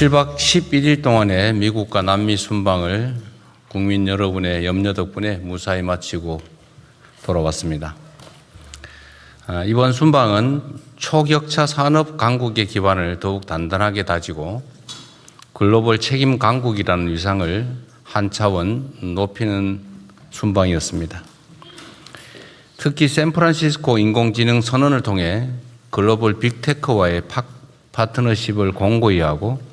7박 11일 동안의 미국과 남미 순방을 국민 여러분의 염려 덕분에 무사히 마치고 돌아왔습니다. 이번 순방은 초격차 산업 강국의 기반을 더욱 단단하게 다지고 글로벌 책임 강국이라는 위상을 한 차원 높이는 순방이었습니다. 특히 샌프란시스코 인공지능 선언을 통해 글로벌 빅테크와의 파트너십을 공고히 하고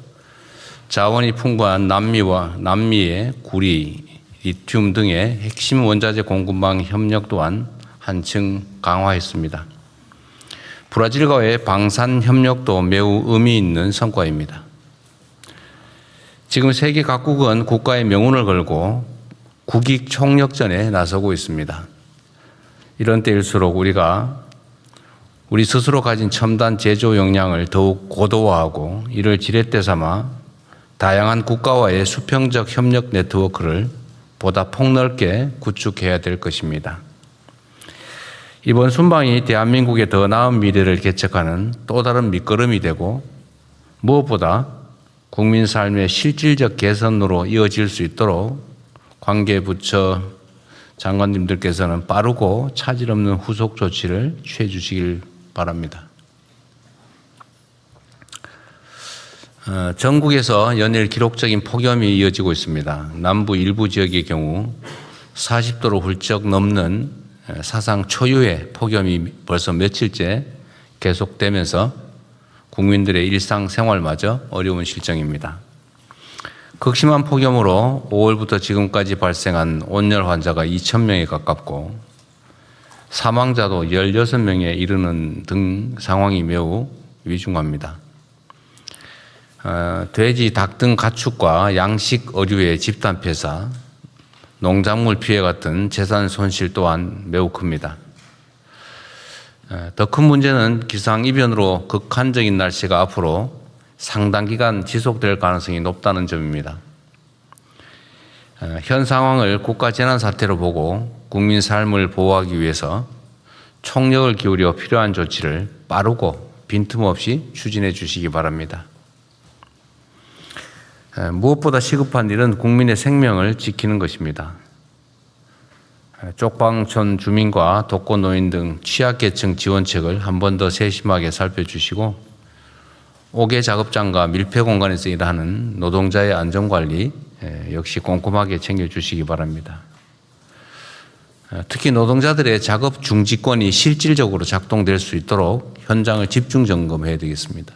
자원이 풍부한 남미의 구리, 리튬 등의 핵심 원자재 공급망 협력 또한 한층 강화했습니다. 브라질과의 방산 협력도 매우 의미 있는 성과입니다. 지금 세계 각국은 국가의 명운을 걸고 국익 총력전에 나서고 있습니다. 이런 때일수록 우리 스스로 가진 첨단 제조 역량을 더욱 고도화하고 이를 지렛대 삼아 다양한 국가와의 수평적 협력 네트워크를 보다 폭넓게 구축해야 될 것입니다. 이번 순방이 대한민국의 더 나은 미래를 개척하는 또 다른 밑거름이 되고 무엇보다 국민 삶의 실질적 개선으로 이어질 수 있도록 관계부처 장관님들께서는 빠르고 차질 없는 후속 조치를 취해 주시길 바랍니다. 전국에서 연일 기록적인 폭염이 이어지고 있습니다. 남부 일부 지역의 경우 40도를 훌쩍 넘는 사상 초유의 폭염이 벌써 며칠째 계속되면서 국민들의 일상생활마저 어려운 실정입니다. 극심한 폭염으로 5월부터 지금까지 발생한 온열 환자가 2,000명에 가깝고 사망자도 16명에 이르는 등 상황이 매우 위중합니다. 돼지, 닭 등 가축과 양식 어류의 집단 폐사, 농작물 피해 같은 재산 손실 또한 매우 큽니다. 더 큰 문제는 기상이변으로 극한적인 날씨가 앞으로 상당 기간 지속될 가능성이 높다는 점입니다. 현 상황을 국가 재난사태로 보고 국민 삶을 보호하기 위해서 총력을 기울여 필요한 조치를 빠르고 빈틈없이 추진해 주시기 바랍니다. 무엇보다 시급한 일은 국민의 생명을 지키는 것입니다. 쪽방촌 주민과 독거노인 등 취약계층 지원책을 한 번 더 세심하게 살펴주시고 옥외 작업장과 밀폐 공간에서 일하는 노동자의 안전관리 역시 꼼꼼하게 챙겨주시기 바랍니다. 특히 노동자들의 작업 중지권이 실질적으로 작동될 수 있도록 현장을 집중 점검해야 되겠습니다.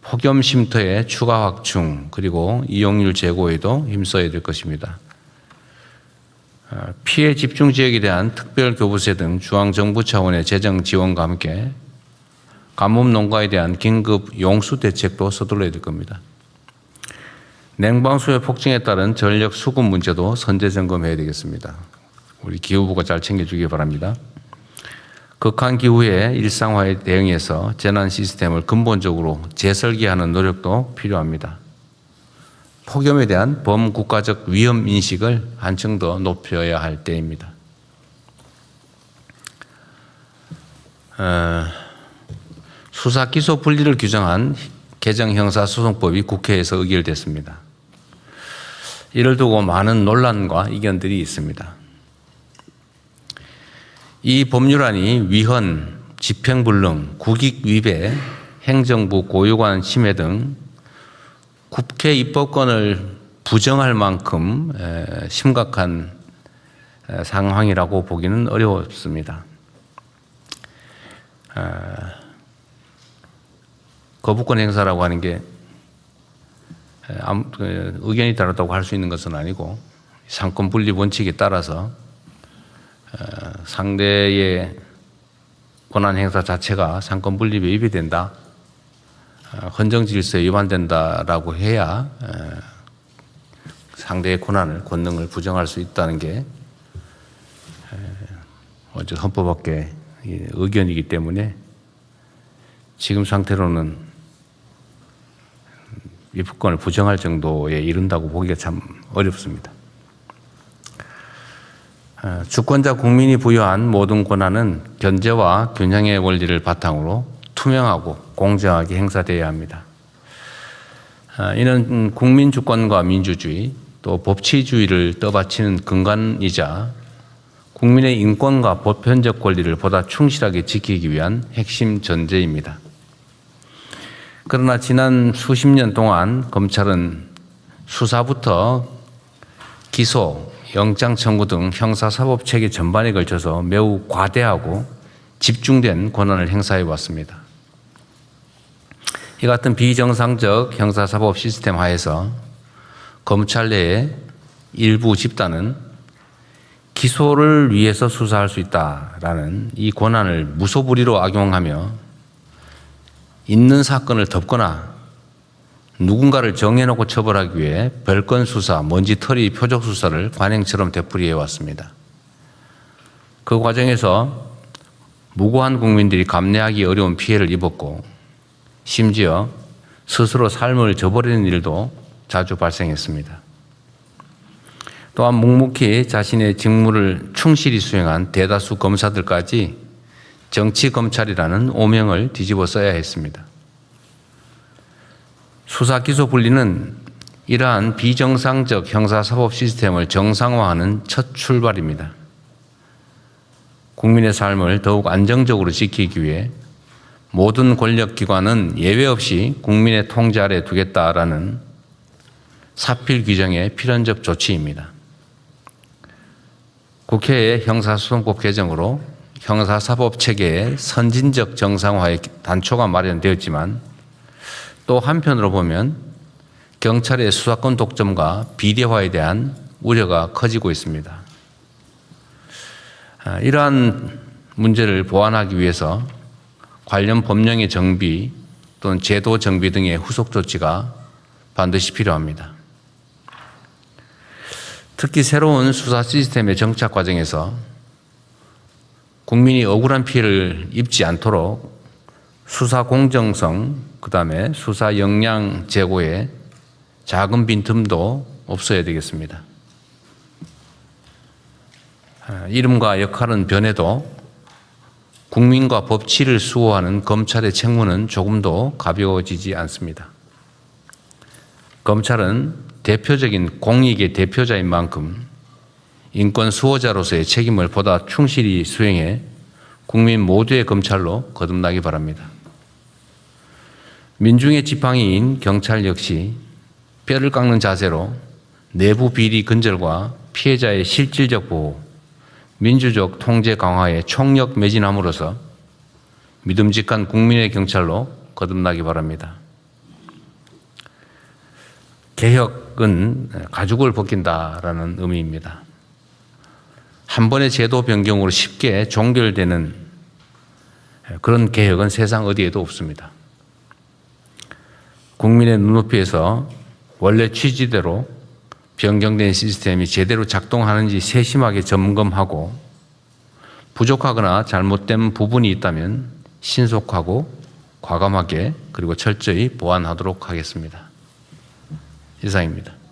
폭염 쉼터의 추가 확충 그리고 이용률 제고에도 힘써야 될 것입니다. 피해 집중 지역에 대한 특별교부세 등 중앙정부 차원의 재정 지원과 함께 가뭄 농가에 대한 긴급 용수 대책도 서둘러야 될 겁니다. 냉방수요 폭증에 따른 전력 수급 문제도 선제 점검해야 되겠습니다. 우리 기후부가 잘 챙겨주기 바랍니다. 극한 기후의 일상화에 대응해서 재난 시스템을 근본적으로 재설계하는 노력도 필요합니다. 폭염에 대한 범국가적 위험 인식을 한층 더 높여야 할 때입니다. 수사 기소 분리를 규정한 개정 형사소송법이 국회에서 의결됐습니다. 이를 두고 많은 논란과 의견들이 있습니다. 이 법률안이 위헌, 집행불능, 국익위배, 행정부 고유관 침해 등 국회 입법권을 부정할 만큼 심각한 상황이라고 보기는 어렵습니다. 거부권 행사라고 하는 게 의견이 다르다고 할 수 있는 것은 아니고 상권 분리 원칙에 따라서 상대의 권한 행사 자체가 상권 분립에 위배된다, 헌정 질서에 위반된다라고 해야 상대의 권능을 부정할 수 있다는 게 어제 헌법학계 의견이기 때문에 지금 상태로는 입법권을 부정할 정도에 이른다고 보기가 참 어렵습니다. 주권자 국민이 부여한 모든 권한은 견제와 균형의 원리를 바탕으로 투명하고 공정하게 행사되어야 합니다. 이는 국민 주권과 민주주의 또 법치주의를 떠받치는 근간이자 국민의 인권과 보편적 권리를 보다 충실하게 지키기 위한 핵심 전제입니다. 그러나 지난 수십 년 동안 검찰은 수사부터 기소, 영장 청구 등 형사사법 체계 전반에 걸쳐서 매우 과대하고 집중된 권한을 행사해 왔습니다. 이 같은 비정상적 형사사법 시스템 하에서 검찰 내의 일부 집단은 기소를 위해서 수사할 수 있다라는 이 권한을 무소불위로 악용하며 있는 사건을 덮거나 누군가를 정해놓고 처벌하기 위해 별건 수사, 먼지털이 표적 수사를 관행처럼 되풀이해 왔습니다. 그 과정에서 무고한 국민들이 감내하기 어려운 피해를 입었고 심지어 스스로 삶을 저버리는 일도 자주 발생했습니다. 또한 묵묵히 자신의 직무를 충실히 수행한 대다수 검사들까지 정치검찰이라는 오명을 뒤집어 써야 했습니다. 수사 기소 분리는 이러한 비정상적 형사사법 시스템을 정상화하는 첫 출발입니다. 국민의 삶을 더욱 안정적으로 지키기 위해 모든 권력기관은 예외 없이 국민의 통제 아래 두겠다라는 사필 규정의 필연적 조치입니다. 국회의 형사소송법 개정으로 형사사법 체계의 선진적 정상화의 단초가 마련되었지만 또 한편으로 보면 경찰의 수사권 독점과 비례화에 대한 우려가 커지고 있습니다. 이러한 문제를 보완하기 위해서 관련 법령의 정비 또는 제도 정비 등의 후속 조치가 반드시 필요합니다. 특히 새로운 수사 시스템의 정착 과정에서 국민이 억울한 피해를 입지 않도록 수사 공정성, 그다음에 수사 역량 제고에 작은 빈틈도 없어야 되겠습니다. 이름과 역할은 변해도 국민과 법치를 수호하는 검찰의 책무는 조금도 가벼워지지 않습니다. 검찰은 대표적인 공익의 대표자인 만큼 인권 수호자로서의 책임을 보다 충실히 수행해 국민 모두의 검찰로 거듭나기 바랍니다. 민중의 지팡이인 경찰 역시 뼈를 깎는 자세로 내부 비리 근절과 피해자의 실질적 보호, 민주적 통제 강화에 총력 매진함으로써 믿음직한 국민의 경찰로 거듭나기 바랍니다. 개혁은 가죽을 벗긴다라는 의미입니다. 한 번의 제도 변경으로 쉽게 종결되는 그런 개혁은 세상 어디에도 없습니다. 국민의 눈높이에서 원래 취지대로 변경된 시스템이 제대로 작동하는지 세심하게 점검하고 부족하거나 잘못된 부분이 있다면 신속하고 과감하게 그리고 철저히 보완하도록 하겠습니다. 이상입니다.